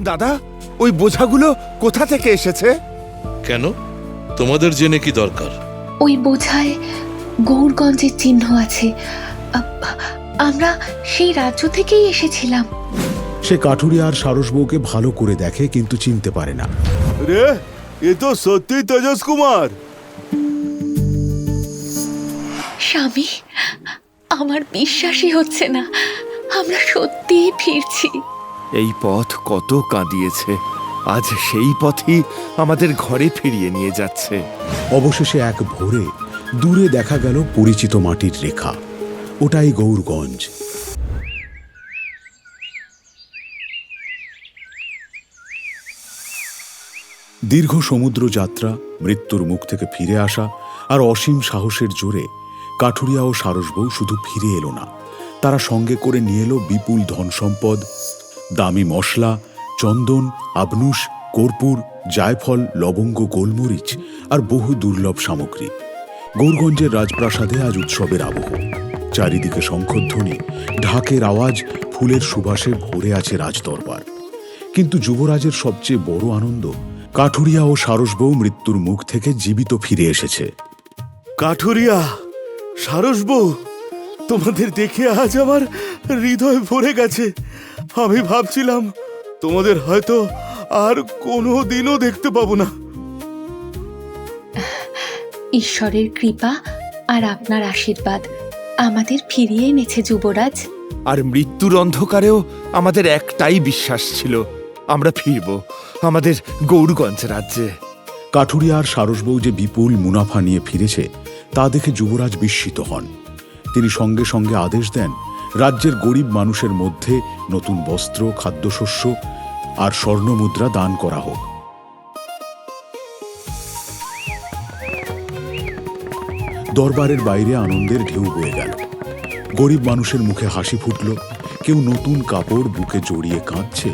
দাদা, ওই বোঝাগুলো কোথা থেকে এসেছে? কেন, তোমাদের জেনে কি দরকার? ওই বোঝায় গৌরগঞ্জের চিহ্ন আছে। আমরা সেই রাজ্য থেকেই এসেছিলাম। সে কাঠুরিয়া আর সারস বউকে ভালো করে দেখে, কিন্তু চিনতে পারে না। রে, এ তো সত্যি তেজস কুমার। স্বামী, আমার বিশ্বাসই হচ্ছে না আমরা সত্যিই ফিরছি। এই পথ কত কাঁদিয়েছে, আজ সেই পথই আমাদের ঘরে ফিরিয়ে নিয়ে যাচ্ছে। অবশেষে এক ভোরে দূরে দেখা গেল পরিচিত মাটির রেখা। ওটাই গৌরগঞ্জ। দীর্ঘ সমুদ্র যাত্রা, মৃত্যুর মুখ থেকে ফিরে আসা আর অসীম সাহসের জোরে কাঠুরিয়া ও সারস বউ শুধু ফিরে এলো না, তারা সঙ্গে করে নিয়ে এলো বিপুল ধন সম্পদ, দামি মশলা, চন্দন, আবনুস, কর্পূর, জায়ফল, লবঙ্গ, গোলমরিচ আর বহু দুর্লভ সামগ্রী। গৌরগঞ্জের রাজপ্রাসাদে আজ উৎসবের আবহ। চারিদিকে শঙ্খধ্বনি, ঢাকের আওয়াজ, ফুলের সুবাসে ভরে আছে রাজদরবার। কিন্তু যুবরাজের সবচেয়ে বড় আনন্দ, কাঠুরিয়া ও সারস বউ মৃত্যুর মুখ থেকে জীবিত ফিরে এসেছে। কাঠুরিয়া, সারস বউ, তোমাদের দেখে আজ আমার হৃদয় ভরে গেছে। আমি ভাবছিলাম তোমাদের হয়তো আর কোনো দিনও দেখতে পাবো না। ঈশ্বরের কৃপা আর আপনার আশীর্বাদ আমাদের ফিরিয়ে এনেছে যুবরাজ। আর মৃত্যুর অন্ধকারেও আমাদের একটাই বিশ্বাস ছিল, আমরা ফিরব আমাদের গৌরগঞ্জ রাজ্যে। কাঠুরিয়া আর সারস বউ যে বিপুল মুনাফা নিয়ে ফিরেছে তা দেখে যুবরাজ বিস্মিত হন। তিনি সঙ্গে সঙ্গে আদেশ দেন রাজ্যের গরিব মানুষের মধ্যে নতুন বস্ত্র, খাদ্যশস্য আর স্বর্ণমুদ্রা দান করা হোক। দরবারের বাইরে আনন্দের ঢেউ বয়ে গেল। গরিব মানুষের মুখে হাসি ফুটল। কেউ নতুন কাপড় বুকে জড়িয়ে কাঁদছে,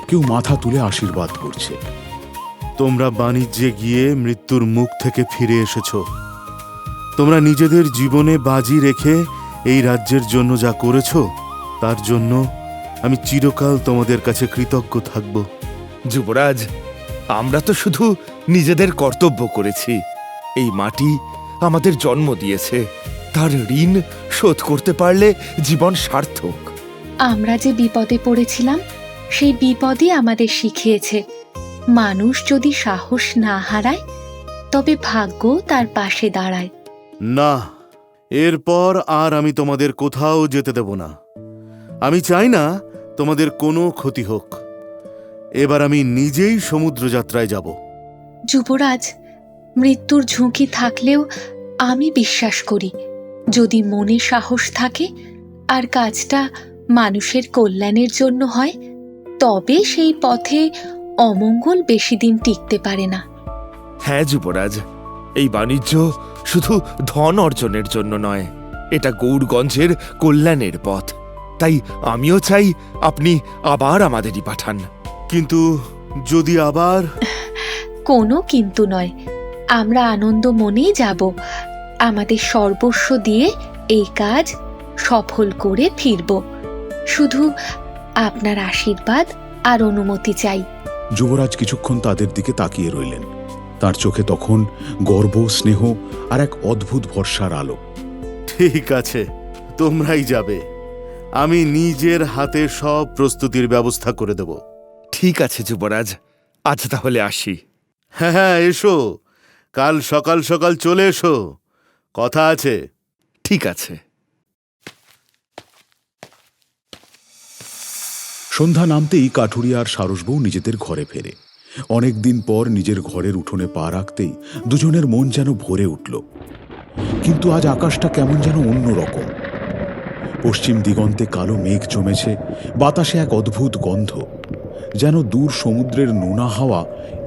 কেউ মাথা তুলে আশীর্বাদ করছে। তোমরা বাণিজ্যে গিয়ে মৃত্যুর মুখ থেকে ফিরে এসেছো। তোমরা নিজেদের জীবনে বাজি রেখে এই রাজ্যের জন্য যা করেছো, তার জন্য আমি চিরকাল তোমাদের কাছে কৃতজ্ঞ থাকব। যুবরাজ, আমরা তো শুধু নিজেদের কর্তব্য করেছি। এই মাটি আমাদের জন্ম দিয়েছে, তার ঋণ শোধ করতে পারলে জীবন সার্থক। আমরা যে বিপদে পড়েছিলাম সেই বিপদই আমাদের শিখিয়েছে, মানুষ যদি সাহস না হারায় তবে ভাগ্য তার পাশে দাঁড়ায়। না, এরপর আর আমি তোমাদের কোথাও যেতে দেব না। আমি চাই না তোমাদের কোনো ক্ষতি হোক। এবার আমি নিজেই সমুদ্র যাত্রায় যাব। যুবরাজ, মৃত্যুর ঝুঁকি থাকলেও আমি বিশ্বাস করি যদি মনে সাহস থাকে আর কাজটা মানুষের কল্যাণের জন্য হয়, তবে সেই পথে অমঙ্গল বেশি দিন টিকতে পারে না। হ্যাঁ যুবরাজ, এই বাণিজ্য শুধু ধন অর্জনের জন্য নয়, এটা গৌরগঞ্জের কল্যাণের পথ। তাই আমিও চাই আপনি আবার আমাদেরই পাঠান। কিন্তু যদি আবার... কোনো কিন্তু নয়, আমরা আনন্দ মনেই যাব। আমাদের সর্বস্ব দিয়ে এই কাজ সফল করে ফিরব। শুধু আপনার আশীর্বাদ আর অনুমতি চাই। যুবরাজ কিছুক্ষণ তাদের দিকে তাকিয়ে রইলেন। তার চোখে তখন গর্ব, স্নেহ আর এক অদ্ভুত ভরসার আলো। ঠিক আছে, তোমরাই যাবে। আমি নিজের হাতে সব প্রস্তুতির ব্যবস্থা করে দেব। ঠিক আছে যুবরাজ, আজ তাহলে আসি। হ্যাঁ হ্যাঁ, এসো, কাল সকাল সকাল চলে এসো, কথা আছে। ঠিক আছে। সন্ধ্যা নামতেই কাঠুরিয়া আর সারস বউ নিজেদের ঘরে ফেরে। অনেকদিন পর নিজের ঘরের উঠোনে পা রাখতেই দুজনের মন যেন ভরে উঠল। কিন্তু আজ আকাশটা কেমন যেন অন্যরকম। পশ্চিম দিগন্তে কালো মেঘ জমেছে, বাতাসে এক অদ্ভুত গন্ধ, যেন দূর সমুদ্রের নোনা হাওয়া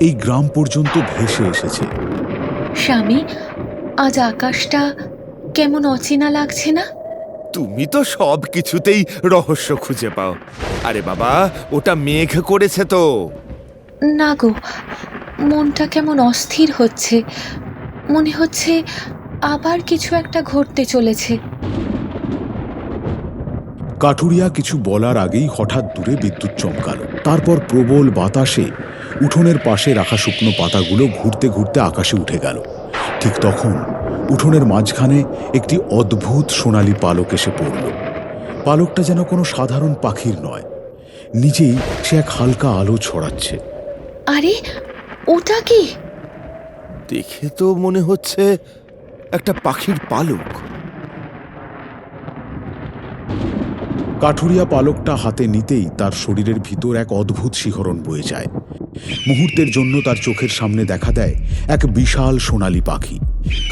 এই গ্রাম পর্যন্ত ভেসে এসেছে। স্বামী, আজ আকাশটা কেমন অচেনা লাগছে না? তুমি তো সব কিছুতেই রহস্য খুঁজে পাও। আরে বাবা, ওটা মেঘ করেছে তো। না গো, মনটা কেমন অস্থির হচ্ছে। মনে হচ্ছে আবার কিছু একটা ঘটতে চলেছে। কাঠুরিয়া কিছু বলার আগেই হঠাৎ দূরে বিদ্যুৎ চমকালো। তারপর প্রবল বাতাসে উঠোনের পাশে রাখা শুকনো পাতাগুলো ঘুরতে ঘুরতে আকাশে উঠে গেল। ঠিক তখন উঠোনের মাঝখানে একটি অদ্ভুত সোনালী পালক এসে পড়ল। পালকটা যেন কোনো সাধারণ পাখির নয়, নিজেই সে এক হালকা আলো ছড়াচ্ছে। আরে ওটা কি? দেখে তো মনে হচ্ছে একটা পাখির পালক। কাঠুরিয়া পালকটা হাতে নিতেই তার শরীরের ভিতর এক অদ্ভুত শিহরণ বয়ে যায়। মুহূর্তের জন্য তার চোখের সামনে দেখা দেয় এক বিশাল সোনালী পাখি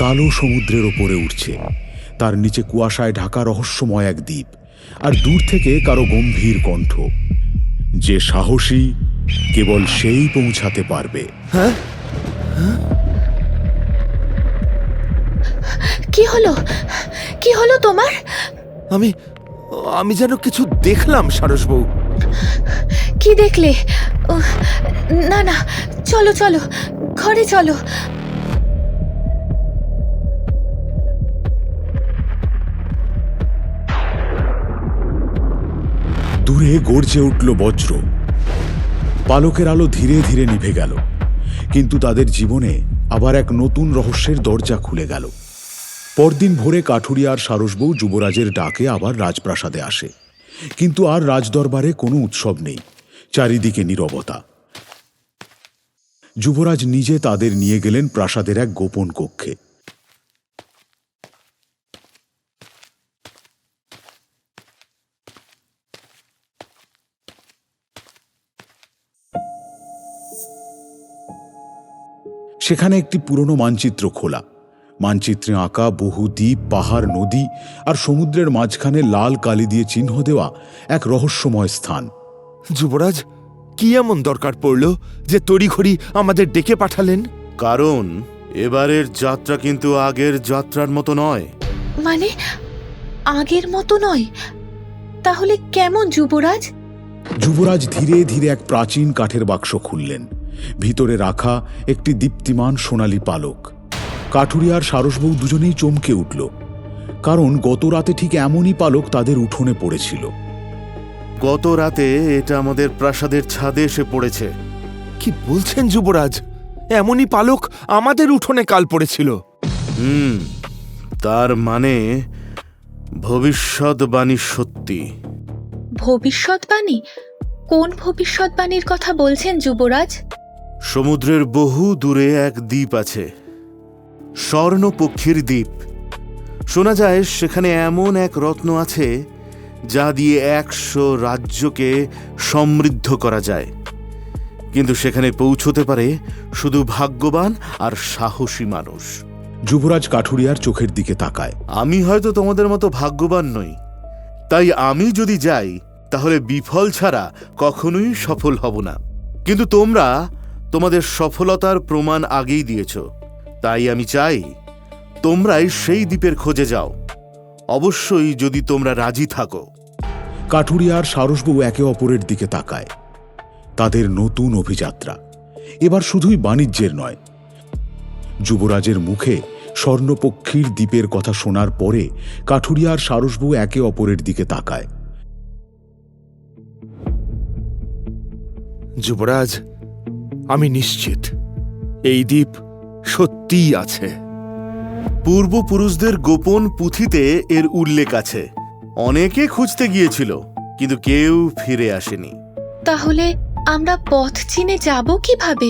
কালো সমুদ্রের ওপরে উঠছে। তার নিচে কুয়াশায় ঢাকা রহস্যময় এক দ্বীপ, আর দূর থেকে কারো গম্ভীর কণ্ঠ, যে সাহসী কেবল সেই পৌঁছাতে পারবে। কি হলো? কি হলো তোমার? আমি আমি যেন কিছু দেখলাম সারসবউ। কি দেখলে? না না, চলো চলো, ঘরে চলো। দূরে গর্জে উঠল বজ্র। পালকের আলো ধীরে ধীরে নিভে গেল, কিন্তু তাদের জীবনে আবার এক নতুন রহস্যের দরজা খুলে গেল। পরদিন ভোরে কাঠুরিয়ার সারসবউ যুবরাজের ডাকে আবার রাজপ্রাসাদে আসে, কিন্তু আর রাজদরবারে কোনো উৎসব নেই, চারিদিকে নীরবতা। যুবরাজ নিজে তাদের নিয়ে গেলেন প্রাসাদের এক গোপন কক্ষে। সেখানে একটি পুরনো মানচিত্র খোলা। মানচিত্রে আঁকা বহু দ্বীপ, পাহাড়, নদী আর সমুদ্রের মাঝখানে লাল কালি দিয়ে চিহ্ন দেওয়া এক রহস্যময় স্থান। যুবরাজ, কি এমন দরকার পড়ল যে তড়িঘড়ি আমাদের ডেকে পাঠালেন? কারণ এবারের যাত্রা কিন্তু আগের যাত্রার মতো নয়। মানে আগের মতো নয়? তাহলে কেমন যুবরাজ? যুবরাজ ধীরে ধীরে এক প্রাচীন কাঠের বাক্স খুললেন। ভিতরে রাখা একটি দীপ্তিমান সোনালী পালক। কাঠুরিয়ার সারসবউ দুজনেই চমকে উঠল, কারণ গত রাতে ঠিক এমনই পালক তাদের উঠোনে পড়েছিল। গত রাতে এটা আমাদের প্রাসাদের ছাদে এসে পড়েছে। কি বলছেন যুবরাজ? এমনই পালক আমাদের উঠোনে কাল পড়েছিল। তার মানে ভবিষ্যৎবাণী সত্যি। ভবিষ্যৎবাণী? কোন ভবিষ্যৎবাণীর কথা বলছেন যুবরাজ? সমুদ্রের বহু দূরে এক দ্বীপ আছে, স্বর্ণপক্ষীর দ্বীপ। শোনা যায় সেখানে এমন এক রত্ন আছে যা দিয়ে 100 রাজ্যকে সমৃদ্ধ করা যায়, কিন্তু সেখানে পৌঁছতে পারে শুধু ভাগ্যবান আর সাহসী মানুষ। যুবরাজ কাঠুরিয়ার চোখের দিকে তাকায়। আমি হয়তো তোমাদের মতো ভাগ্যবান নই, তাই আমি যদি যাই তাহলে বিফল ছাড়া কখনোই সফল হব না। কিন্তু তোমরা তোমাদের সফলতার প্রমাণ আগেই দিয়েছ, তাই আমি চাই তোমরাই সেই দ্বীপের খোঁজে যাও, অবশ্যই যদি তোমরা রাজি থাকো। কাঠুরিয়ার সারসবউ একে অপরের দিকে তাকায়। তাদের নতুন অভিযাত্রা এবার শুধুই বাণিজ্যের নয়। যুবরাজের মুখে স্বর্ণপক্ষীর দ্বীপের কথা শোনার পরে কাঠুরিয়ার সারসবউ একে অপরের দিকে তাকায়। যুবরাজ, আমি নিশ্চিত এই দ্বীপ সত্যিই আছে। পূর্বপুরুষদের গোপন পুঁথিতে এর উল্লেখ আছে। অনেকে খুঁজতে গিয়েছিল, কিন্তু কেউ ফিরে আসেনি। তাহলে আমরা পথ চিনে যাব কিভাবে?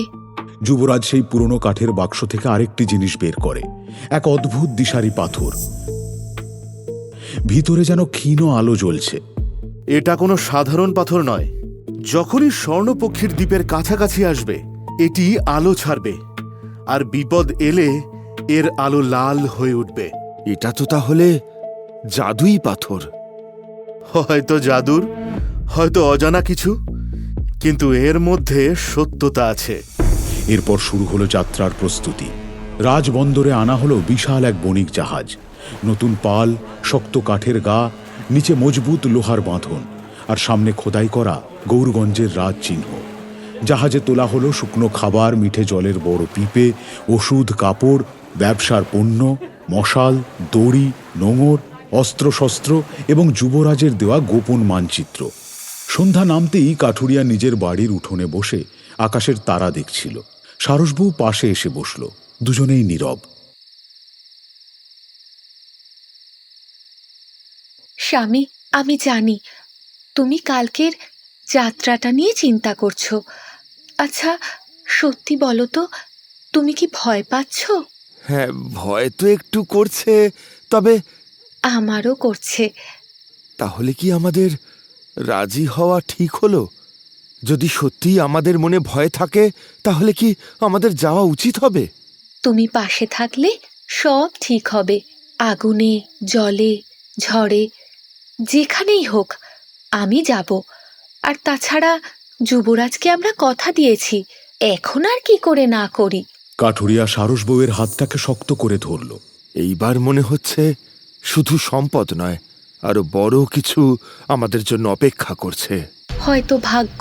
যুবরাজ সেই পুরনো কাঠের বাক্স থেকে আরেকটি জিনিস বের করে, এক অদ্ভুত দিশারি পাথর। ভিতরে যেন ক্ষীণ আলো জ্বলছে। এটা কোনো সাধারণ পাথর নয়। যখনই স্বর্ণপক্ষীর দ্বীপের কাছাকাছি আসবে, এটি আলো ছাড়বে, আর বিপদ এলে এর আলো লাল হয়ে উঠবে। এটা তো তাহলে জাদুই পাথর। হয়তো জাদুর, হয়তো অজানা কিছু, কিন্তু এর মধ্যে সত্যতা আছে। এরপর শুরু হলো যাত্রার প্রস্তুতি। রাজবন্দরে আনা হলো বিশাল এক বণিক জাহাজ। নতুন পাল, শক্ত কাঠের গা, নিচে মজবুত লোহার বাঁধন, আর সামনে খোদাই করা গৌরগঞ্জের রাজ চিহ্ন। জাহাজে তোলা হলো শুকনো খাবার, মিঠে জলের বড় পিপে, ওষুধ, কাপড়, ব্যবসার পণ্য, মশাল, দড়ি, নোঙর অস্ত্রশস্ত্র এবং যুবরাজের দেওয়া গোপন মানচিত্র। সন্ধ্যা নামতেই কাঠুরিয়া নিজের বাড়ির উঠোনে বসে আকাশের তারা দেখছিল। সারসবউ পাশে এসে বসল। দুজনেই নীরব। স্বামী, আমি জানি তুমি কালকের যাত্রাটা নিয়ে চিন্তা করছো। আচ্ছা, সত্যি বলো তো, তুমি কি ভয় পাচ্ছ? হ্যাঁ, ভয় তো একটু করছে, তবে আমারও করছে। তাহলে কি আমাদের রাজি হওয়া ঠিক হলো? যদি সত্যি আমাদের মনে ভয় থাকে, তাহলে কি আমাদের যাওয়া উচিত হবে? তুমি পাশে থাকলে সব ঠিক হবে। আগুনে, জলে, ঝড়ে, যেখানেই হোক আমি যাব। আর তাছাড়া যুবরাজকে আমরা কথা দিয়েছি, এখন আর কি করে না করি। কাঠুরিয়া সারসবউয়ের হাতটাকে শক্ত করে ধরল। এইবার মনে হচ্ছে শুধু সম্পদ নয়, আরো বড় কিছু আমাদের জন্য অপেক্ষা করছে। হয়তো ভাগ্য,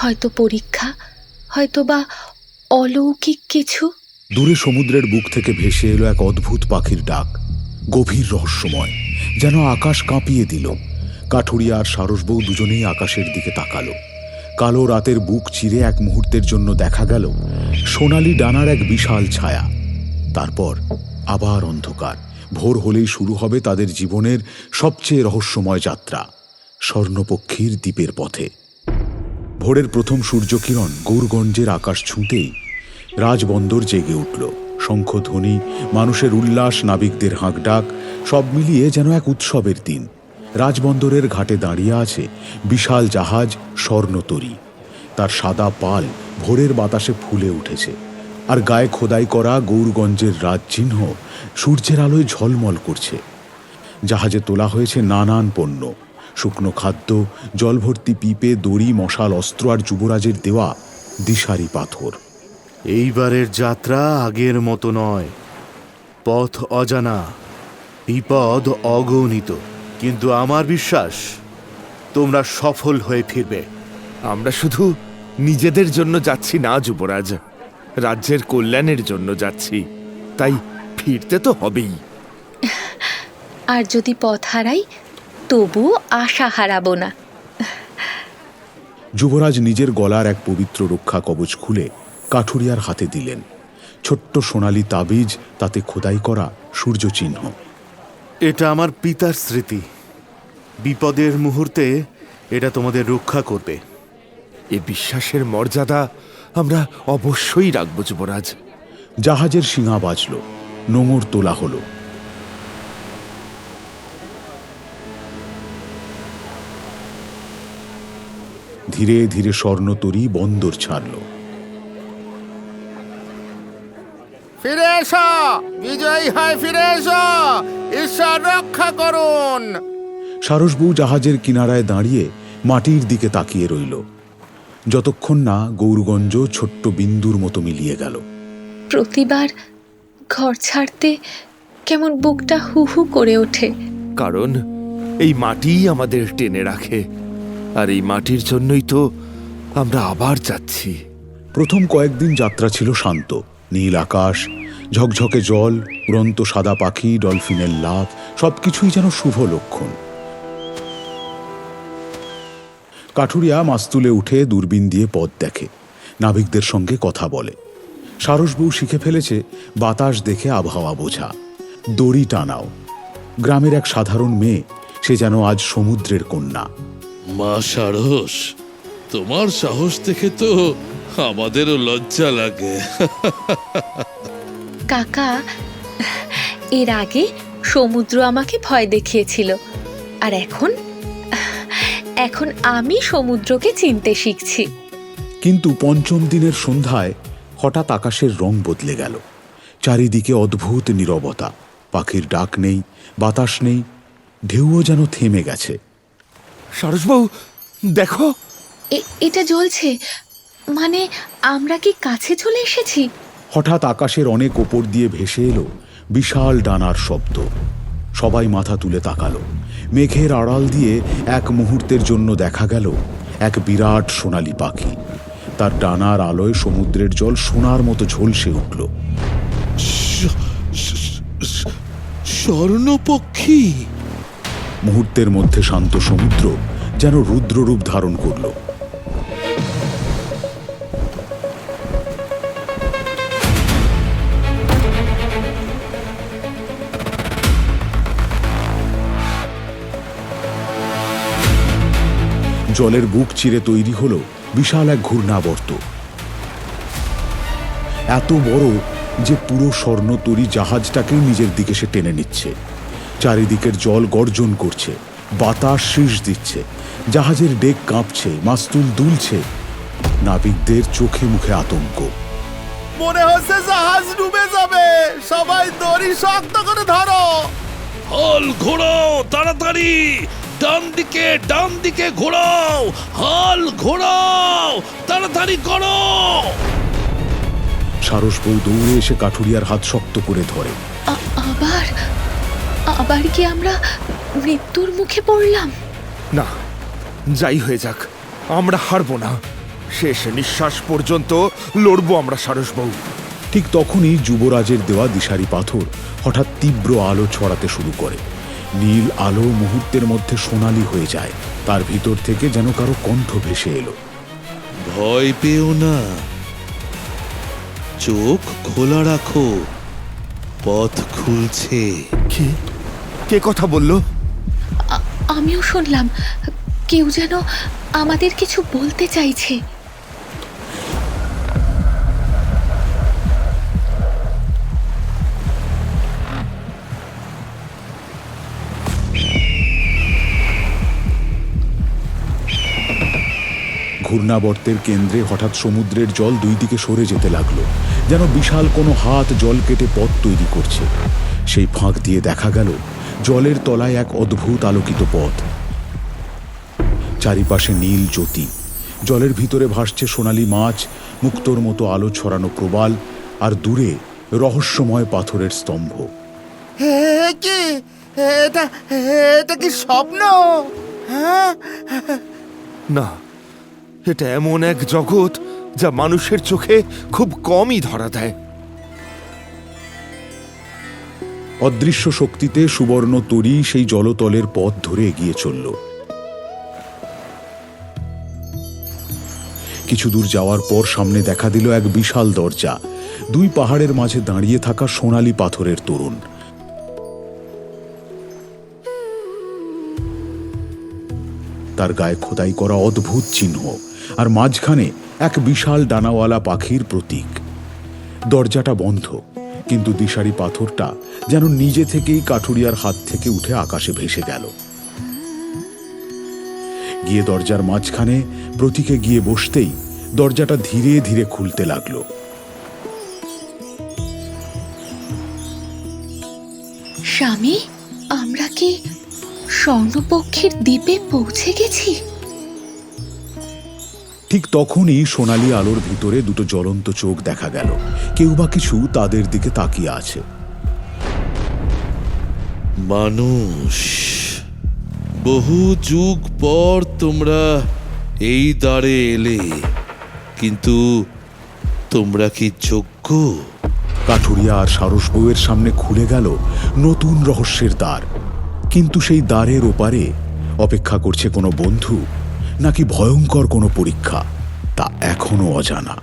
হয়তো পরীক্ষা, হয়তো বা অলৌকিক কিছু। দূরে সমুদ্রের বুক থেকে ভেসে এলো এক অদ্ভুত পাখির ডাক, গভীর রহস্যময়, যেন আকাশ কাঁপিয়ে দিল। কাঠুরিয়া আর সারসবউ দুজনেই আকাশের দিকে তাকালো। কালো রাতের বুক চিরে এক মুহূর্তের জন্য দেখা গেল সোনালি ডানার এক বিশাল ছায়া। তারপর আবার অন্ধকার। ভোর হলেই শুরু হবে তাদের জীবনের সবচেয়ে রহস্যময় যাত্রা, স্বর্ণপক্ষীর দ্বীপের পথে। ভোরের প্রথম সূর্যকিরণ গৌরগঞ্জের আকাশ ছুঁতেই রাজবন্দর জেগে উঠল। শঙ্খধ্বনি, মানুষের উল্লাস, নাবিকদের হাঁকডাক, সব মিলিয়ে যেন এক উৎসবের দিন। রাজবন্দরের ঘাটে দাঁড়িয়ে আছে বিশাল জাহাজ স্বর্ণতরী। তার সাদা পাল ভোরের বাতাসে ফুলে উঠেছে, আর গায়ে খোদাই করা গৌরগঞ্জের রাজচিহ্ন সূর্যের আলোয় ঝলমল করছে। জাহাজে তোলা হয়েছে নানান পণ্য, শুকনো খাদ্য, জলভর্তি পিপে, দড়ি, মশাল, অস্ত্র আর যুবরাজের দেওয়া দিশারি পাথর। এইবারের যাত্রা আগের মতো নয়। পথ অজানা, বিপদ অগণিত, কিন্তু আমার বিশ্বাস তোমরা সফল হয়ে ফিরবে। আমরা শুধু নিজেদের জন্য যাচ্ছি না যুবরাজ, রাজ্যের কল্যাণের জন্য যাচ্ছি, তাই ফিরতে তো হবেই। আর যদি পথ হারাই, তবুও আশা হারাবো না। যুবরাজ নিজের গলার এক পবিত্র রক্ষা কবচ খুলে কাঠুরিয়ার হাতে দিলেন। ছোট্ট সোনালি তাবিজ, তাতে খোদাই করা সূর্য চিহ্ন। এটা আমার পিতার স্মৃতি। বিপদের মুহূর্তে এটা তোমাদের রক্ষা করবে। এ বিশ্বাসের মর্যাদা আমরা অবশ্যই রাখব যুবরাজ। জাহাজের শিঙা বাজল, নোঙর তোলা হলো। ধীরে ধীরে স্বর্ণতরী বন্দর ছাড়ল। ফিরে এসো, বিজয়ী হয় ফিরে এসো, ঈশ্বর রক্ষা করুন। সারসবউ জাহাজের কিনারায় দাঁড়িয়ে মাটির দিকে তাকিয়ে রইল, যতক্ষণ না গৌরগঞ্জ ছোট্ট বিন্দুর মতো মিলিয়ে গেল। প্রতিবার ঘর ছাড়তে কেমন বুকটা হু হু করে ওঠে। কারণ এই মাটিই আমাদের টেনে রাখে, আর এই মাটির জন্যই তো আমরা আবার যাচ্ছি। প্রথম কয়েকদিন যাত্রা ছিল শান্ত। নীল আকাশ, ঝকঝকে জল, উড়ন্ত সাদা পাখি, ডলফিনের লাফ, সবকিছুই যেন শুভ লক্ষণ। কাঠুরিয়া মাস্তুলে উঠে দূরবীন দিয়ে পথ দেখে, নাবিকদের সঙ্গে কথা বলে। সারসবউ শিখে ফেলেছে বাতাস দেখে আবহাওয়া বোঝা। দড়ি টানাও। গ্রামের এক সাধারণ মেয়ে, সে যেন আজ সমুদ্রের কন্যা। মা সারস, তোমার সাহস দেখে তো আমাদেরও লজ্জা লাগে। কাকা, এর আগে সমুদ্র আমাকে ভয় দেখিয়েছিল, আর এখন আমি সমুদ্রকে চিনতে শিখছি। কিন্তু পঞ্চম দিনের সন্ধ্যায় হঠাৎ আকাশের রং বদলে গেল। চারিদিকে অদ্ভুত নীরবতা, পাখির ডাক নেই, বাতাস নেই, ঢেউও যেন থেমে গেছে। সারসবউ, দেখো, এটা জ্বলছে, মানে আমরা কি কাছে চলে এসেছি? হঠাৎ আকাশের অনেক ওপর দিয়ে ভেসে এলো বিশাল ডানার শব্দ। সবাই মাথা তুলে তাকালো। মেঘের আড়াল দিয়ে এক মুহূর্তের জন্য দেখা গেল এক বিরাট সোনালী পাখি। তার ডানার আলোয় সমুদ্রের জল সোনার মতো ঝলসে উঠল। স্বর্ণপক্ষী! মুহূর্তের মধ্যে শান্ত সমুদ্র যেন রুদ্ররূপ ধারণ করল। জলের বুক চিরে তৈরি হল বিশাল এক ঘূর্ণাবর্ত, এত বড় যে পুরো স্বর্ণতরী জাহাজটাকে নিজের দিকে সে টেনে নিচ্ছে। চারিদিকের জল গর্জন করছে, বাতাস শীষ দিচ্ছে, জাহাজের ডেক কাঁপছে, মাস্তুল দুলছে, নাবিকদের চোখে মুখে আতঙ্ক। মনে হচ্ছে জাহাজ ডুবে যাবে, সবাই দড়ি শক্ত করে ধরো। হাল ঘোরাও তাড়াতাড়ি, ডান দিকে ঘোরাও, হাল ঘোরাও, তাড়াতাড়ি করো। সারসবউ দৌড়ে এসে কাঠুরিয়ার হাত শক্ত করে ধরে। আবার কি আমরা মৃত্যুর মুখে পড়লাম? না, যাই হয়ে যাক, আমরা হারবো না। শেষ নিঃশ্বাস পর্যন্ত লড়বো আমরা সারসবউ। ঠিক তখনই যুবরাজের দেওয়া দিশারি পাথর হঠাৎ তীব্র আলো ছড়াতে শুরু করে। নীল আলো মুহূর্তের মধ্যে সোনালি হয়ে যায়। তার ভিতর থেকে যেন কারো কণ্ঠ ভেসে এলো। ভয় পেও না, চোখ খোলা রাখো, পথ খুলছে। কে কথা বলল? আমিও শুনলাম, কেউ যেন আমাদের কিছু বলতে চাইছে। ঘূর্ণাবর্তের কেন্দ্রে হঠাৎ সমুদ্রের জল দুই দিকে সরে যেতে লাগলো, যেন বিশাল কোনো হাত জল কেটে পথ তৈরি করছে। সেই ফাঁক দিয়ে দেখা গেল জলের তলায় এক অদ্ভুত আলোকিত পথ। চারিপাশে নীল জ্যোতি, জলের ভিতরে ভাসছে সোনালি মাছ, মুক্তোর মতো আলো ছড়ানো প্রবাল, আর দূরে রহস্যময় পাথরের স্তম্ভ। এটা কি স্বপ্ন? হ্যাঁ, না, এটা এমন এক জগৎ যা মানুষের চোখে খুব কমই ধরা দেয়। অদৃশ্য শক্তিতে সুবর্ণ তরী সেই জলতলের পথ ধরে এগিয়ে চলল। কিছু দূর যাওয়ার পর সামনে দেখা দিল এক বিশাল দরজা। দুই পাহাড়ের মাঝে দাঁড়িয়ে থাকা সোনালী পাথরের তোরণ। তার গায়ে খোদাই করা অদ্ভুত চিহ্ন, আর মাঝখানে এক বিশাল ডানাওয়ালা পাখির প্রতীক। দরজাটা বন্ধ, কিন্তু দিশারি পাথরটা যেন নিজে থেকেই কাঠুরিয়ার হাত থেকে উঠে আকাশে ভেসে গেল। গিয়ে দরজার মাঝখানে প্রতীকে গিয়ে বসতেই দরজাটা ধীরে ধীরে খুলতে লাগলো। স্বামী, আমরা কি স্বর্ণপক্ষীর দ্বীপে পৌঁছে গেছি? ঠিক তখনই সোনালী আলোর ভিতরে দুটো জ্বলন্ত চোখ দেখা গেল। কেউ বা কিছু তাদের দিকে তাকিয়ে আছে। মানুষ, বহু যুগ পর তোমরা এই দ্বারে এলে, কিন্তু তোমরা কি যোগ্য? কাঠুরিয়া আর সারসবউয়ের সামনে খুলে গেল নতুন রহস্যের দ্বার। কিন্তু সেই দ্বারের ওপারে অপেক্ষা করছে কোনো বন্ধু, নাকি ভয়ঙ্কর কোনো পরীক্ষা, তা এখনো অজানা।